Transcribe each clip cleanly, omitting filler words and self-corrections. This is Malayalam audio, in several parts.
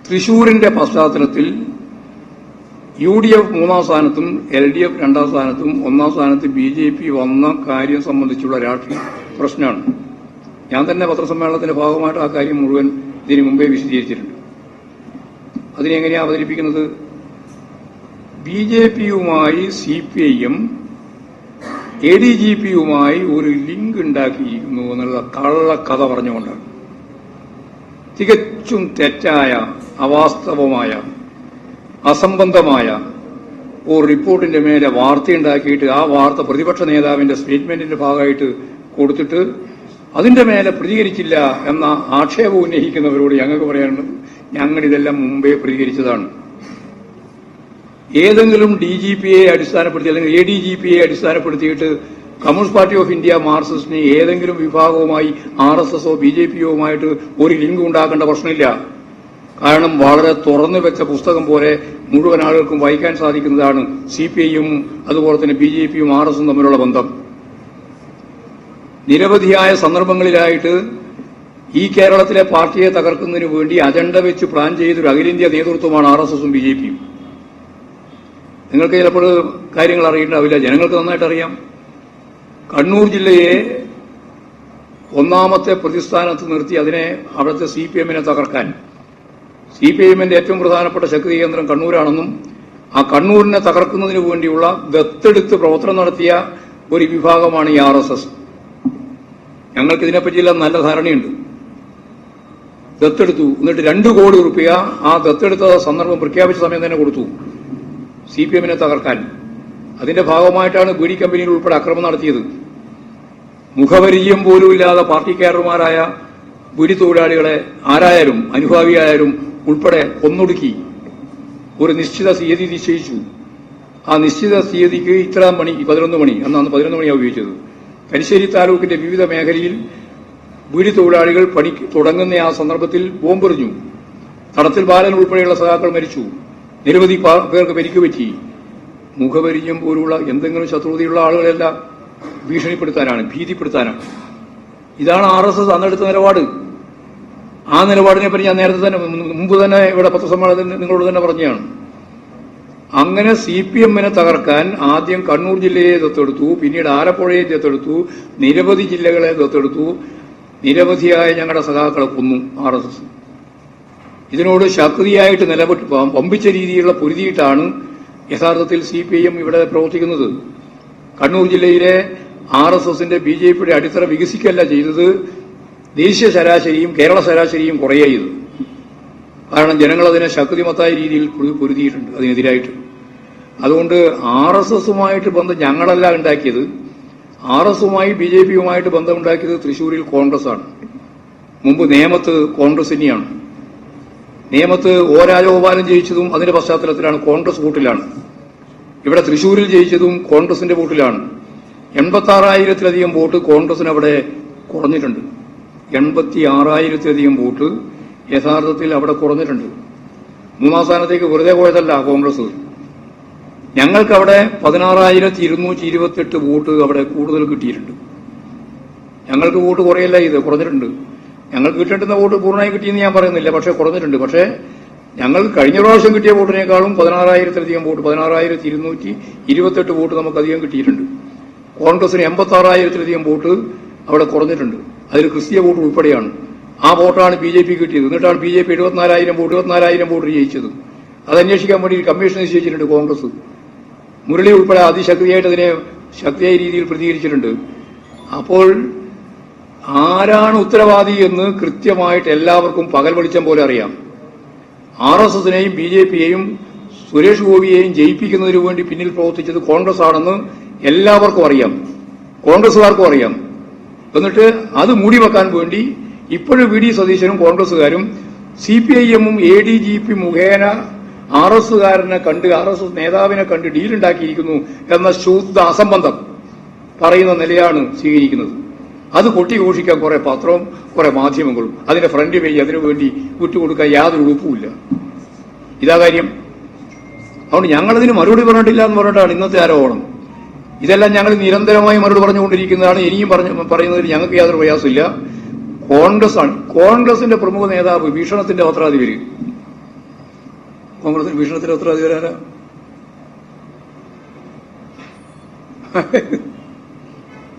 തൃശൂരിന്റെ പശ്ചാത്തലത്തിൽ UDF 3-ാം സ്ഥാനത്തും LDF 2-ാം സ്ഥാനത്തും 1-ാം സ്ഥാനത്ത് BJP വന്ന കാര്യം സംബന്ധിച്ചുള്ള രാഷ്ട്രീയ പ്രശ്നമാണ്. ഞാൻ തന്നെ പത്രസമ്മേളനത്തിന്റെ ഭാഗമായിട്ട് ആ കാര്യം മുഴുവൻ ഇതിനു മുമ്പേ വിശദീകരിച്ചിട്ടുണ്ട്. അതിനെങ്ങനെയാണ് അവതരിപ്പിക്കുന്നത്? BJPയുമായി CPIM ADGPയുമായി ഒരു ലിങ്ക് ഉണ്ടാക്കിയിരിക്കുന്നു എന്നുള്ള കള്ളക്കഥ പറഞ്ഞുകൊണ്ടാണ്. തികച്ചും തെറ്റായ, അവാസ്തവമായ, അസംബന്ധമായ ഒരു റിപ്പോർട്ടിന്റെ മേലെ വാർത്തയുണ്ടാക്കിയിട്ട് ആ വാർത്ത പ്രതിപക്ഷ നേതാവിന്റെ സ്റ്റേറ്റ്മെന്റിന്റെ ഭാഗമായിട്ട് കൊടുത്തിട്ട് അതിന്റെ മേലെ പ്രതികരിച്ചില്ല എന്ന ആക്ഷേപം ഉന്നയിക്കുന്നവരോട് ഞങ്ങൾക്ക് പറയാനുള്ളത്, ഞങ്ങൾ ഇതെല്ലാം മുമ്പേ പ്രതികരിച്ചതാണ്. ഏതെങ്കിലും DGPയെ അടിസ്ഥാനപ്പെടുത്തി അല്ലെങ്കിൽ ADGPയെ അടിസ്ഥാനപ്പെടുത്തിയിട്ട് കമ്മ്യൂണിസ്റ്റ് പാർട്ടി ഓഫ് ഇന്ത്യ മാർക്സിസ്റ്റിന് ഏതെങ്കിലും വിഭാഗവുമായി RSSോ BJPയുമായിട്ട് ഒരു ലിങ്ക് ഉണ്ടാക്കേണ്ട പ്രശ്നമില്ല. കാരണം വളരെ തുറന്നു വെച്ച പുസ്തകം പോലെ മുഴുവൻ ആളുകൾക്കും വായിക്കാൻ സാധിക്കുന്നതാണ് CPIയും അതുപോലെ തന്നെ BJPയും RSSും തമ്മിലുള്ള ബന്ധം. നിരവധിയായ സന്ദർഭങ്ങളിലായിട്ട് ഈ കേരളത്തിലെ പാർട്ടിയെ തകർക്കുന്നതിന് വേണ്ടി അജണ്ട വെച്ച് പ്ലാൻ ചെയ്തൊരു അഖിലേന്ത്യാ നേതൃത്വമാണ് RSSും BJPയും. നിങ്ങൾക്ക് ചിലപ്പോൾ കാര്യങ്ങൾ അറിയിട്ടുണ്ടാവില്ല, ജനങ്ങൾക്ക് നന്നായിട്ട് അറിയാം. കണ്ണൂർ ജില്ലയെ ഒന്നാമത്തെ പ്രതിസ്ഥാനത്ത് നിർത്തി അതിനെ അവിടുത്തെ CPIമിനെ തകർക്കാൻ CPIമിന്റെ ഏറ്റവും പ്രധാനപ്പെട്ട ശക്തി കേന്ദ്രം കണ്ണൂരാണെന്നും ആ കണ്ണൂരിനെ തകർക്കുന്നതിന് വേണ്ടിയുള്ള ദത്തെടുത്ത് പ്രവർത്തനം നടത്തിയ ഒരു വിഭാഗമാണ് ഈ RSS. ഞങ്ങൾക്ക് ഇതിനെപ്പറ്റിയെല്ലാം നല്ല ധാരണയുണ്ട്. ദത്തെടുത്തു, എന്നിട്ട് 2 കോടി രൂപ ആ ദത്തെടുത്ത സന്ദർഭം പ്രഖ്യാപിച്ച സമയം തന്നെ കൊടുത്തു CPIമിനെ തകർക്കാൻ. അതിന്റെ ഭാഗമായിട്ടാണ് ബീഡി കമ്പനിയിൽ ഉൾപ്പെടെ അക്രമം നടത്തിയത്. മുഖപരിചയം പോലും ഇല്ലാതെ പാർട്ടി കാഡർമാരായ ബീഡി തൊഴിലാളികളെ ആരായാലും അനുഭാവിയായാലും ഉൾപ്പെടെ കൊന്നൊടുക്കി. ഒരു നിശ്ചിത തീയതി നിശ്ചയിച്ചു. ആ നിശ്ചിത തീയതിക്ക് ഇത്രാം മണി 11 മണി, അന്ന് 11 മണിയാണ് ഉപയോഗിച്ചത്. തലശ്ശേരി താലൂക്കിന്റെ വിവിധ മേഖലയിൽ ബീഡി തൊഴിലാളികൾ പണി തുടങ്ങുന്ന ആ സന്ദർഭത്തിൽ ബോംബെറിഞ്ഞു. തടത്തിൽ ബാലൻ ഉൾപ്പെടെയുള്ള സഖാക്കൾ മരിച്ചു. നിരവധി പേർക്ക് പരിക്ക് പറ്റി. മുഖപരിചയം പോലുള്ള എന്തെങ്കിലും ശത്രുതയുള്ള ആളുകളെല്ല ഭീഷണിപ്പെടുത്താനാണ്, ഭീതിപ്പെടുത്താനാണ്. ഇതാണ് RSS അന്നെടുത്ത നിലപാട്. ആ നിലപാടിനെ പറ്റി ഞാൻ നേരത്തെ തന്നെ മുമ്പ് തന്നെ ഇവിടെ പത്രസമ്മേളനത്തിൽ നിങ്ങളോട് തന്നെ പറഞ്ഞതാണ്. അങ്ങനെ CPIമിനെ തകർക്കാൻ ആദ്യം കണ്ണൂർ ജില്ലയെ ദത്തെടുത്തു, പിന്നീട് ആലപ്പുഴയെ ദത്തെടുത്തു, നിരവധി ജില്ലകളെ ദത്തെടുത്തു. നിരവധിയായ ഞങ്ങളുടെ സഖാക്കളെ കൊന്നു RSS. ഇതിനോട് ശക്തിയായിട്ട് നിലപെട്ട് വമ്പിച്ച രീതിയിലുള്ള പൊരുതിയിട്ടാണ് യഥാർത്ഥത്തിൽ CPIM ഇവിടെ പ്രവർത്തിക്കുന്നത്. കണ്ണൂർ ജില്ലയിലെ RSSന്റെ BJPയുടെ അടിത്തറ വികസിക്കല്ല ചെയ്തത്, ദേശീയ ശരാശരിയും കേരള ശരാശരിയും കുറയുക ചെയ്തു. കാരണം ജനങ്ങൾ അതിനെ ശക്തിമത്തായ രീതിയിൽ പൊരുതിയിട്ടുണ്ട് അതിനെതിരായിട്ട്. അതുകൊണ്ട് RSSുമായിട്ട് ബന്ധം ഞങ്ങളല്ല ഉണ്ടാക്കിയത്. RSസുമായി BJPയുമായിട്ട് ബന്ധമുണ്ടാക്കിയത് തൃശൂരിൽ കോൺഗ്രസാണ്. മുമ്പ് നേമത്ത് കോൺഗ്രസ് തന്നെയാണ്. നേമത്ത് O രാജഗോപാലൻ ജയിച്ചതും അതിന്റെ പശ്ചാത്തലത്തിലാണ്, കോൺഗ്രസ് വോട്ടിലാണ്. ഇവിടെ തൃശൂരിൽ ജയിച്ചതും കോൺഗ്രസിന്റെ വോട്ടിലാണ്. 86,000-ലധികം വോട്ട് കോൺഗ്രസിന് അവിടെ കുറഞ്ഞിട്ടുണ്ട്. 86,000-ലധികം വോട്ട് യഥാർത്ഥത്തിൽ അവിടെ കുറഞ്ഞിട്ടുണ്ട്. 3-ാം സ്ഥാനത്തേക്ക് വെറുതെ പോയതല്ല കോൺഗ്രസ്. ഞങ്ങൾക്ക് അവിടെ 16,228 വോട്ട് അവിടെ കൂടുതൽ കിട്ടിയിട്ടുണ്ട്. ഞങ്ങൾക്ക് വോട്ട് കുറയല്ല, ഇത് കുറഞ്ഞിട്ടുണ്ട്. ഞങ്ങൾക്ക് കിട്ടേണ്ടുന്ന വോട്ട് പൂർണ്ണമായി കിട്ടിയെന്ന് ഞാൻ പറയുന്നില്ല, പക്ഷേ കുറഞ്ഞിട്ടുണ്ട്. പക്ഷേ ഞങ്ങൾക്ക് കഴിഞ്ഞ പ്രാവശ്യം കിട്ടിയ വോട്ടിനേക്കാളും 16,000-ലധികം വോട്ട്, 16,228 വോട്ട് നമുക്കധികം കിട്ടിയിട്ടുണ്ട്. കോൺഗ്രസിന് 86,000-ലധികം വോട്ട് അവിടെ കുറഞ്ഞിട്ടുണ്ട്. അതിൽ ക്രിസ്തീയ വോട്ട് ഉൾപ്പെടെയാണ്. ആ വോട്ടാണ് BJP കിട്ടിയത്. എന്നിട്ടാണ് BJP 74,000 വോട്ട് ജയിച്ചത്. അത് അന്വേഷിക്കാൻ വേണ്ടി കമ്മീഷൻ നിശ്ചയിച്ചിട്ടുണ്ട് കോൺഗ്രസ്. മുരളി ഉൾപ്പെടെ അതിശക്തിയായിട്ട് അതിനെ ശക്തിയായ രീതിയിൽ പ്രതികരിച്ചിട്ടുണ്ട്. അപ്പോൾ ആരാണ് ഉത്തരവാദി എന്ന് കൃത്യമായിട്ട് എല്ലാവർക്കും പകൽ വെളിച്ചം പോലെ അറിയാം. RSSനെയും BJPയെയും സുരേഷ് ഗോപിയെയും ജയിപ്പിക്കുന്നതിനു വേണ്ടി പിന്നിൽ പ്രവർത്തിച്ചത് കോൺഗ്രസ് ആണെന്ന് എല്ലാവർക്കും അറിയാം, കോൺഗ്രസുകാർക്കും അറിയാം. എന്നിട്ട് അത് മൂടിവെക്കാൻ വേണ്ടി ഇപ്പോഴും VD സതീശനും കോൺഗ്രസുകാരും CPIMും ADGP മുഖേന RSസുകാരനെ കണ്ട്, RSS നേതാവിനെ കണ്ട് ഡീലുണ്ടാക്കിയിരിക്കുന്നു എന്ന ശുദ്ധ അസംബന്ധം പറയുന്ന നിലയാണ് സ്വീകരിക്കുന്നത്. അത് കൊട്ടിഘോഷിക്കാൻ കുറെ പത്രവും കുറെ മാധ്യമങ്ങളും അതിന്റെ ഫ്രണ്ട് പേജ് അതിനുവേണ്ടി വിട്ടുകൊടുക്കാൻ യാതൊരു ഉറപ്പുമില്ല. ഇതാ കാര്യം. അതുകൊണ്ട് ഞങ്ങളതിന് മറുപടി പറഞ്ഞിട്ടില്ല എന്ന് പറഞ്ഞിട്ടാണ് ഇന്നത്തെ ആരോപണം. ഇതെല്ലാം ഞങ്ങൾ നിരന്തരമായി മറുപടി പറഞ്ഞുകൊണ്ടിരിക്കുന്നതാണ്. ഇനിയും പറയുന്നതിൽ ഞങ്ങൾക്ക് യാതൊരു പ്രയാസമില്ല. കോൺഗ്രസ് ആണ്, കോൺഗ്രസിന്റെ പ്രമുഖ നേതാവ്, ഭീഷണത്തിന്റെ പത്രാധിപര് കോൺഗ്രസിന് ഭീഷണത്തിൽ എത്ര അധികാര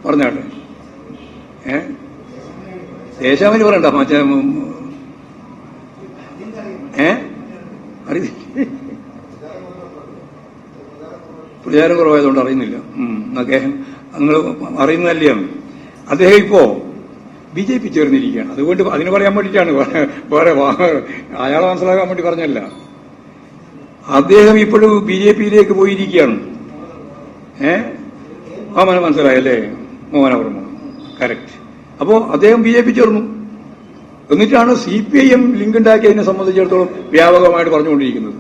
പറഞ്ഞാട്ടെ. ദേശാഭിമാനി പറയണ്ട മറ്റേ അറിയില്ല, പ്രചാരം കുറവായതുകൊണ്ട് അറിയുന്നില്ല. നിങ്ങൾ അറിയുന്നതല്ലേ. അദ്ദേഹം ഇപ്പോ BJP ചേർന്നിരിക്കുകയാണ്. അതുകൊണ്ട് അതിന് പറയാൻ വേണ്ടിയിട്ടാണ്, വേറെ അയാളെ മനസ്സിലാക്കാൻ വേണ്ടി പറഞ്ഞല്ല. അദ്ദേഹം ഇപ്പോഴും BJPയിലേക്ക് പോയിരിക്കുകയാണ്. മനസ്സിലായല്ലേ? മോഹനവർമ്മ കറക്റ്റ്. അപ്പോ അദ്ദേഹം BJP ചേർന്നു. എന്നിട്ടാണ് CPIM ലിങ്ക് ഉണ്ടാക്കിയതിനെ സംബന്ധിച്ചിടത്തോളം വ്യാപകമായിട്ട് പറഞ്ഞുകൊണ്ടിരിക്കുന്നത്.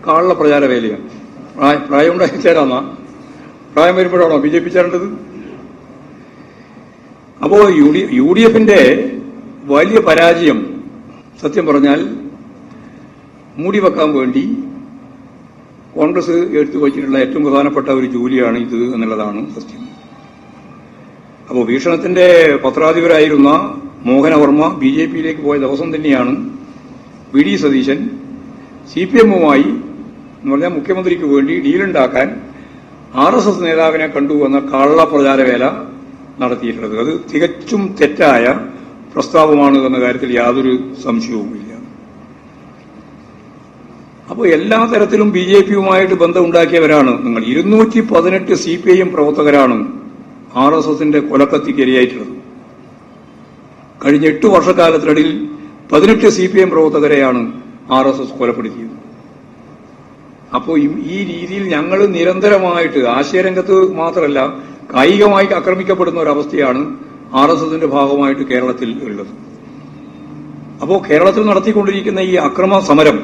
കാള പ്രചാര വേലയാണ്. പ്രായം ഉണ്ടാക്കി ചേരാന്നാ? പ്രായം വരുമ്പോഴാണോ BJP ചേരേണ്ടത്? അപ്പോ UDFന്റെ വലിയ പരാജയം സത്യം പറഞ്ഞാൽ മൂടിവെക്കാൻ വേണ്ടി കോൺഗ്രസ് എടുത്തു വച്ചിട്ടുള്ള ഏറ്റവും പ്രധാനപ്പെട്ട ഒരു ജോലിയാണ് ഇത് എന്നുള്ളതാണ് സത്യം. അപ്പോൾ വീക്ഷണത്തിന്റെ പത്രാധിപരായിരുന്ന മോഹനവർമ്മ BJPയിലേക്ക് പോയ ദിവസം തന്നെയാണ് VD സതീശൻ CPMവുമായി എന്ന് പറഞ്ഞാൽ മുഖ്യമന്ത്രിക്ക് വേണ്ടി ഡീലുണ്ടാക്കാൻ RSS നേതാവിനെ കണ്ടു എന്ന കള്ളപ്രചാരവേല നടത്തിയിട്ടുള്ളത്. അത് തികച്ചും തെറ്റായ പ്രസ്താവമാണ് എന്ന കാര്യത്തിൽ യാതൊരു സംശയവുമില്ല. അപ്പോൾ എല്ലാ തരത്തിലും BJPയുമായിട്ട് ബന്ധമുണ്ടാക്കിയവരാണ് നിങ്ങൾ. 218 CPIM പ്രവർത്തകരാണ് RSSന്റെ കൊലക്കത്തിക്കിരയായിട്ടുള്ളത്. കഴിഞ്ഞ 8 വർഷക്കാലത്തിനിടയിൽ 18 CPIM പ്രവർത്തകരെയാണ് RSS കൊലപ്പെടുത്തിയത്. അപ്പോൾ ഈ രീതിയിൽ ഞങ്ങൾ നിരന്തരമായിട്ട് ആശയരംഗത്ത് മാത്രമല്ല കായികമായി ആക്രമിക്കപ്പെടുന്ന ഒരവസ്ഥയാണ് RSSന്റെ ഭാഗമായിട്ട് കേരളത്തിൽ ഉള്ളത്. അപ്പോൾ കേരളത്തിൽ നടത്തിക്കൊണ്ടിരിക്കുന്ന ഈ അക്രമ സമരം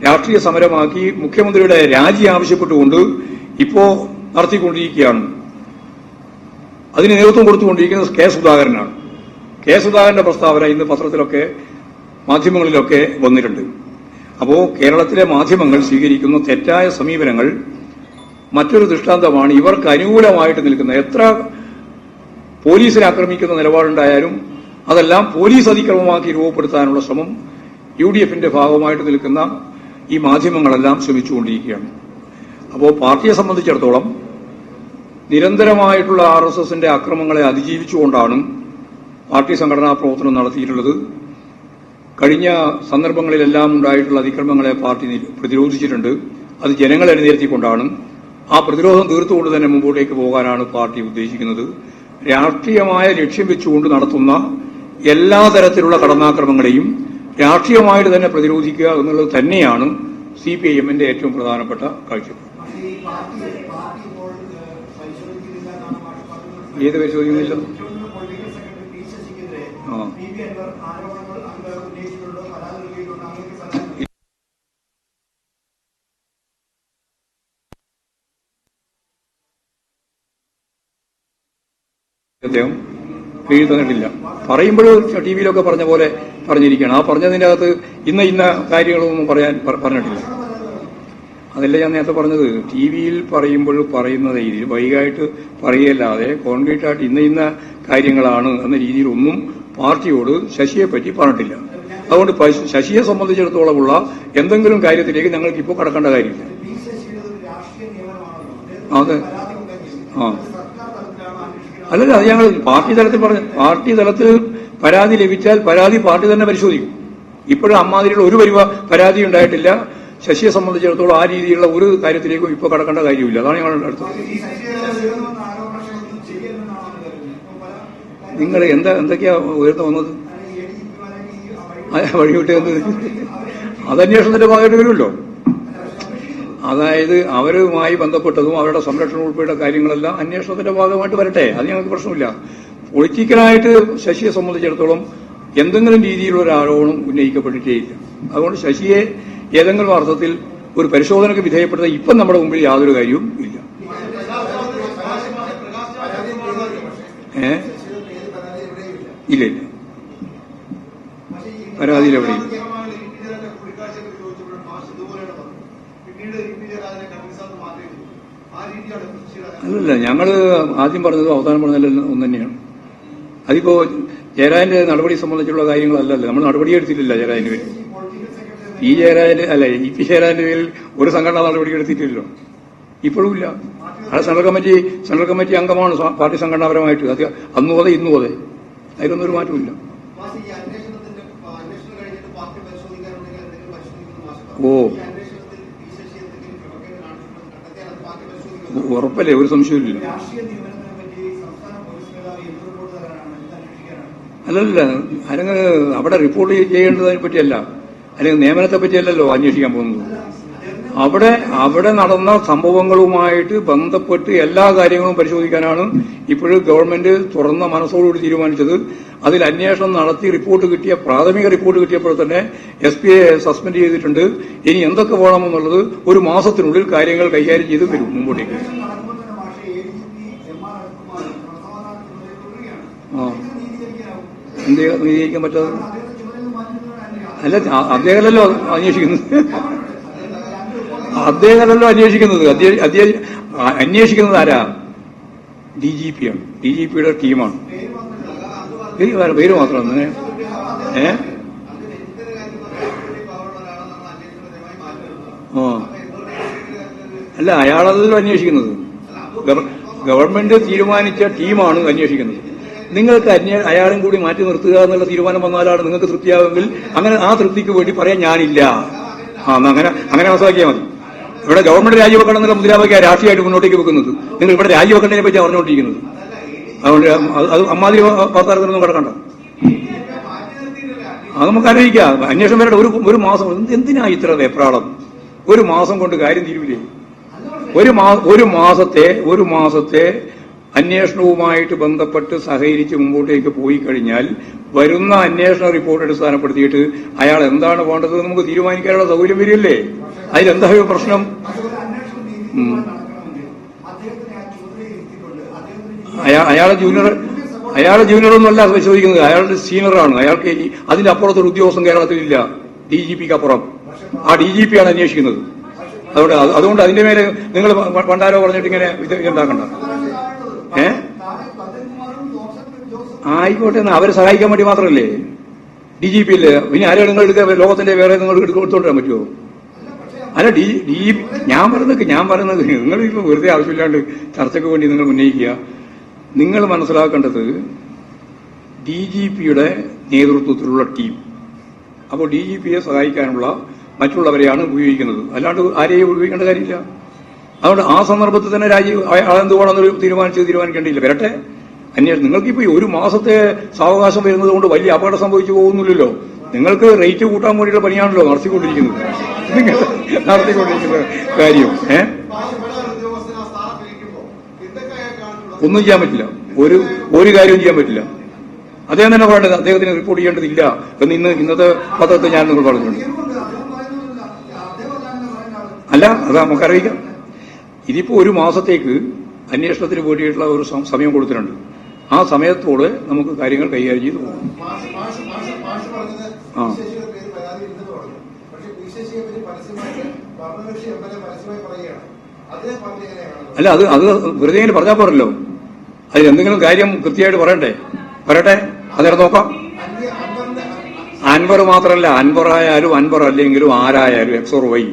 രാഷ്ട്രീയ സമരമാക്കി മുഖ്യമന്ത്രിയുടെ രാജി ആവശ്യപ്പെട്ടുകൊണ്ട് ഇപ്പോ നടത്തിക്കൊണ്ടിരിക്കുകയാണ്. അതിന് നേതൃത്വം കൊടുത്തുകൊണ്ടിരിക്കുന്നത് K. സുധാകരനാണ്. K. സുധാകരന്റെ പ്രസ്താവന ഇന്ന് പത്രത്തിലൊക്കെ മാധ്യമങ്ങളിലൊക്കെ വന്നിട്ടുണ്ട്. അപ്പോ കേരളത്തിലെ മാധ്യമങ്ങൾ സ്വീകരിക്കുന്ന തെറ്റായ സമീപനങ്ങൾ മറ്റൊരു ദൃഷ്ടാന്തമാണ്. ഇവർക്ക് അനുകൂലമായിട്ട് നിൽക്കുന്ന എത്ര പോലീസിനെ ആക്രമിക്കുന്ന നിലപാടുണ്ടായാലും അതെല്ലാം പോലീസ് അതിക്രമമാക്കി രൂപപ്പെടുത്താനുള്ള ശ്രമം UDFന്റെ ഭാഗമായിട്ട് നിൽക്കുന്ന ഈ മാധ്യമങ്ങളെല്ലാം ശ്രമിച്ചുകൊണ്ടിരിക്കുകയാണ്. അപ്പോൾ പാർട്ടിയെ സംബന്ധിച്ചിടത്തോളം നിരന്തരമായിട്ടുള്ള RSSന്റെ അക്രമങ്ങളെ അതിജീവിച്ചുകൊണ്ടാണ് പാർട്ടി സംഘടനാ പ്രവർത്തനം നടത്തിയിട്ടുള്ളത്. കഴിഞ്ഞ സന്ദർഭങ്ങളിലെല്ലാം ഉണ്ടായിട്ടുള്ള അതിക്രമങ്ങളെ പാർട്ടി പ്രതിരോധിച്ചിട്ടുണ്ട്. അത് ജനങ്ങളെ അണിനിരത്തിക്കൊണ്ടാണ്. ആ പ്രതിരോധം തീർത്തുകൊണ്ട് തന്നെ മുമ്പോട്ടേക്ക് പോകാനാണ് പാർട്ടി ഉദ്ദേശിക്കുന്നത്. രാഷ്ട്രീയമായ ലക്ഷ്യം വെച്ചുകൊണ്ട് നടത്തുന്ന എല്ലാ തരത്തിലുള്ള കടന്നാക്രമങ്ങളെയും രാഷ്ട്രീയമായിട്ട് തന്നെ പ്രതിരോധിക്കുക എന്നുള്ളത് തന്നെയാണ് CPIMന്റെ ഏറ്റവും പ്രധാനപ്പെട്ട കാഴ്ചപ്പാട്. ഏത് പരിശോധിക്കുന്നില്ല? അദ്ദേഹം എഴുതി തന്നിട്ടില്ല. പറയുമ്പോൾ TVയിലൊക്കെ പറഞ്ഞ പോലെ പറഞ്ഞിരിക്കുകയാണ്. ആ പറഞ്ഞതിന്റെ അകത്ത് ഇന്ന കാര്യങ്ങളൊന്നും പറഞ്ഞിട്ടില്ല. അതല്ല ഞാൻ നേരത്തെ പറഞ്ഞത്. TVയിൽ പറയുമ്പോൾ പറയുന്ന രീതിയിൽ വൈകായിട്ട് പറയുകയല്ലാതെ കോൺക്രീറ്റ് ആയിട്ട് ഇന്ന കാര്യങ്ങളാണ് എന്ന രീതിയിലൊന്നും പാർട്ടിയോട് ശശിയെ പറ്റി പറഞ്ഞിട്ടില്ല. അതുകൊണ്ട് ശശിയെ സംബന്ധിച്ചിടത്തോളമുള്ള എന്തെങ്കിലും കാര്യത്തിലേക്ക് ഞങ്ങൾക്ക് ഇപ്പോൾ കടക്കേണ്ട കാര്യമില്ല. അതെ, അല്ലല്ല, അത് ഞങ്ങൾ പാർട്ടി തലത്തിൽ പറഞ്ഞു. പാർട്ടി തലത്തിൽ പരാതി ലഭിച്ചാൽ പരാതി പാർട്ടി തന്നെ പരിശോധിക്കും. ഇപ്പോഴും അമ്മാതിരിയുള്ള ഒരു പരാതി ഉണ്ടായിട്ടില്ല. ശശിയെ സംബന്ധിച്ചിടത്തോളം ആ രീതിയിലുള്ള ഒരു കാര്യത്തിലേക്കും ഇപ്പോൾ കടക്കേണ്ട കാര്യമില്ല. അതാണ് ഞങ്ങളുടെ അടുത്തത്. നിങ്ങൾ എന്തൊക്കെയാ ഉയർന്നു വന്നത്? വഴിവിട്ട് അത് അന്വേഷണത്തിന്റെ ഭാഗമായിട്ട് വരുമല്ലോ. അതായത് അവരുമായി ബന്ധപ്പെട്ടതും അവരുടെ സംരക്ഷണം ഉൾപ്പെടെ കാര്യങ്ങളെല്ലാം അന്വേഷണത്തിന്റെ ഭാഗമായിട്ട് വരട്ടെ. അത് ഞങ്ങൾക്ക് പ്രശ്നമില്ല. പൊളിറ്റിക്കലായിട്ട് ശശിയെ സംബന്ധിച്ചിടത്തോളം എന്തെങ്കിലും രീതിയിലുള്ള ഒരു ആരോപണം ഉന്നയിക്കപ്പെട്ടിട്ടേയില്ല. അതുകൊണ്ട് ശശിയെ ഏതെങ്കിലും അർത്ഥത്തിൽ ഒരു പരിശോധനയ്ക്ക് വിധേയപ്പെടുത്താൻ ഇപ്പം നമ്മുടെ മുമ്പിൽ യാതൊരു കാര്യവും ഇല്ല. ഇല്ല, പരാതിയിൽ എവിടെയും അല്ലല്ല. ഞങ്ങള് ആദ്യം പറഞ്ഞതും അവസാനം പറഞ്ഞതെല്ലാം ഒന്ന് തന്നെയാണ്. അതിപ്പോ ജയരാജന്റെ നടപടി സംബന്ധിച്ചുള്ള കാര്യങ്ങളല്ലല്ലോ. നമ്മൾ നടപടിയെടുത്തിട്ടില്ല ജയരാജന് വേണ്ടി. പി ജയരാജന്റെ അല്ല ഇ.പി. ജയരാജന്റെ പേരിൽ ഒരു സംഘടനാ നടപടി എടുത്തിട്ടില്ലല്ലോ, ഇപ്പോഴും ഇല്ല. അത് സെൻട്രൽ കമ്മിറ്റി അംഗമാണ് പാർട്ടി സംഘടനാപരമായിട്ട്. അത് അന്നും അതെ ഇന്നും അതെ, അതിലൊന്നും ഒരു മാറ്റമില്ല. ഓ ഉറപ്പല്ലേ, ഒരു സംശയമില്ല. അല്ലല്ല, അല്ലെങ്കിൽ അവിടെ റിപ്പോർട്ട് ചെയ്യേണ്ടതിനെ പറ്റിയല്ല, അല്ലെങ്കിൽ നിയമനത്തെ പറ്റിയല്ലല്ലോ അന്വേഷിക്കാൻ പോകുന്നത്. അവിടെ നടന്ന സംഭവങ്ങളുമായിട്ട് ബന്ധപ്പെട്ട് എല്ലാ കാര്യങ്ങളും പരിശോധിക്കാനാണ് ഇപ്പോഴും ഗവൺമെന്റ് തുറന്ന മനസ്സോടുകൂടി തീരുമാനിച്ചത്. അതിൽ അന്വേഷണം നടത്തി പ്രാഥമിക റിപ്പോർട്ട് കിട്ടിയപ്പോൾ തന്നെ SP സസ്പെൻഡ് ചെയ്തിട്ടുണ്ട്. ഇനി എന്തൊക്കെ വേണമെന്നുള്ളത് ഒരു മാസത്തിനുള്ളിൽ കാര്യങ്ങൾ കൈകാര്യം ചെയ്ത് വരും മുമ്പോട്ടേക്ക്. എന്ത് നീതികരിക്കാൻ പറ്റാതെ? അല്ല, അദ്ദേഹമല്ലോ അന്വേഷിക്കുന്നത്. അന്വേഷിക്കുന്നത് ആരാ? DGP ആണ്. DGPയുടെ ടീമാണ്. പേര് മാത്രം അല്ല, അയാളല്ലോ അന്വേഷിക്കുന്നത്. ഗവൺമെന്റ് തീരുമാനിച്ച ടീമാണ് അന്വേഷിക്കുന്നത്. നിങ്ങൾക്ക് അയാളും കൂടി മാറ്റി നിർത്തുക എന്നുള്ള തീരുമാനം വന്നാലാണ് നിങ്ങൾക്ക് തൃപ്തിയാകുമെങ്കിൽ അങ്ങനെ ആ തൃപ്തിക്ക് വേണ്ടി പറയാൻ ഞാനില്ല. അങ്ങനെ മനസ്സിലാക്കിയാൽ മതി. ഇവിടെ ഗവൺമെന്റ് രാജിവെക്കണം എന്നുള്ള മുദ്രാവാക്യം രാഷ്ട്രീയമായിട്ട് മുന്നോട്ടേക്ക് വെക്കുന്നത്. നിങ്ങൾ ഇവിടെ രാജിവെക്കേണ്ടതിനെ പറ്റി പറഞ്ഞുകൊണ്ടിരിക്കുന്നത്. അതുകൊണ്ട് അത് അമ്മാതിരി വാർത്താരത്തിനൊന്നും കിടക്കണ്ട. അത് നമുക്ക് അറിയിക്കാം. അന്വേഷണം വരട്ടെ. ഒരു മാസം എന്തിനാ ഇത്ര വെപ്രാളം? ഒരു മാസം കൊണ്ട് കാര്യം തീരുവില്ലേ? ഒരു മാസത്തെ അന്വേഷണവുമായിട്ട് ബന്ധപ്പെട്ട് സഹകരിച്ച് മുമ്പോട്ടേക്ക് പോയി കഴിഞ്ഞാൽ വരുന്ന അന്വേഷണ റിപ്പോർട്ട് അടിസ്ഥാനപ്പെടുത്തിയിട്ട് അയാൾ എന്താണ് വേണ്ടത് നമുക്ക് തീരുമാനിക്കാനുള്ള സൗകര്യം വരില്ലേ? അതിലെന്താ പ്രശ്നം? അയാളെ ജൂനിയറൊന്നുമല്ല പരിശോധിക്കുന്നത്, അയാളുടെ സീനിയറാണ്. അയാൾക്ക് അതിന്റെ അപ്പുറത്തൊരു ഉദ്യോഗസ്ഥൻ കേരളത്തിലില്ല. DGPക്ക് അപ്പുറം ആ DGPയാണ് അന്വേഷിക്കുന്നത്. അതുകൊണ്ട് അതിന്റെ മേലെ നിങ്ങൾ പണ്ടാരോ പറഞ്ഞിട്ട് ഇങ്ങനെ ഇതുണ്ടാക്കണ്ട. ആയിക്കോട്ടെ, അവരെ സഹായിക്കാൻ വേണ്ടി മാത്രമല്ലേ DGP അല്ലേ? പിന്നെ ആരെയും നിങ്ങൾ എടുക്കുക? ലോകത്തിന്റെ വേറെ നിങ്ങൾ എടുത്തോണ്ടിരാൻ പറ്റുമോ? അല്ല, ഞാൻ പറയുന്നത് നിങ്ങൾ ഇപ്പൊ വെറുതെ ആവശ്യമില്ലാണ്ട് ചർച്ചയ്ക്ക് വേണ്ടി നിങ്ങൾ ഉന്നയിക്കുക. നിങ്ങൾ മനസ്സിലാക്കേണ്ടത് DGPയുടെ നേതൃത്വത്തിലുള്ള ടീം. അപ്പോൾ DGPയെ സഹായിക്കാനുള്ള മറ്റുള്ളവരെയാണ് ഉപയോഗിക്കുന്നത്, അല്ലാണ്ട് ആരെയും ഉപയോഗിക്കേണ്ട കാര്യമില്ല. അതുകൊണ്ട് ആ സന്ദർഭത്തിൽ തന്നെ അതെന്ത് വേണമെന്നൊരു തീരുമാനിക്കേണ്ടിയില്ല. വരട്ടെ അന്വേഷണം. നിങ്ങൾക്കിപ്പോ ഒരു മാസത്തെ സാവകാശം വരുന്നത് കൊണ്ട് വലിയ അപകടം സംഭവിച്ചു പോകുന്നില്ലല്ലോ. നിങ്ങൾക്ക് റേറ്റ് കൂട്ടാൻ വേണ്ടിയുള്ള പണിയാണല്ലോ നടത്തിക്കൊണ്ടിരിക്കുന്ന കാര്യം. ഒന്നും ചെയ്യാൻ പറ്റില്ല, ഒരു കാര്യവും ചെയ്യാൻ പറ്റില്ല. അദ്ദേഹം തന്നെ പറയേണ്ടത് അദ്ദേഹത്തിന് റിപ്പോർട്ട് ചെയ്യേണ്ടതില്ല എന്ന് ഇന്നത്തെ പത്രത്തിൽ ഞാൻ നിങ്ങൾ പറഞ്ഞിട്ടുണ്ട്. അല്ല, അത് നമുക്കറിയിക്കാം. ഇതിപ്പോ ഒരു മാസത്തേക്ക് അന്വേഷണത്തിന് വേണ്ടിയിട്ടുള്ള ഒരു സമയം കൊടുത്തിട്ടുണ്ട്. ആ സമയത്തോടെ നമുക്ക് കാര്യങ്ങൾ കൈകാര്യം ചെയ്തു പോകും. അല്ല, അത് വെറുതെ ഇങ്ങനെ പറഞ്ഞാൽ പോരല്ലോ. അതിലെന്തെങ്കിലും കാര്യം കൃത്യമായിട്ട് പറയട്ടെ. അതെ നോക്കാം. അൻവർ മാത്രമല്ല, അൻവറായാലും അൻവർ അല്ലെങ്കിലും ആരായാലും X or Y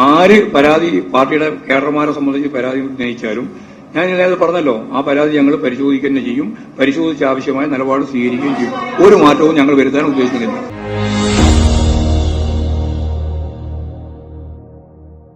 ആര് പരാതി പാർട്ടിയുടെ കേഡർമാരെ സംബന്ധിച്ച് പരാതി ഉന്നയിച്ചാലും ഞാൻ ഇതിനകത്ത് പറഞ്ഞല്ലോ, ആ പരാതി ഞങ്ങൾ പരിശോധിക്കുക തന്നെ ചെയ്യും. പരിശോധിച്ച് ആവശ്യമായ നിലപാട് സ്വീകരിക്കുകയും ചെയ്യും. ഒരു മാറ്റവും ഞങ്ങൾ വരുത്താൻ ഉദ്ദേശിക്കുന്നില്ല.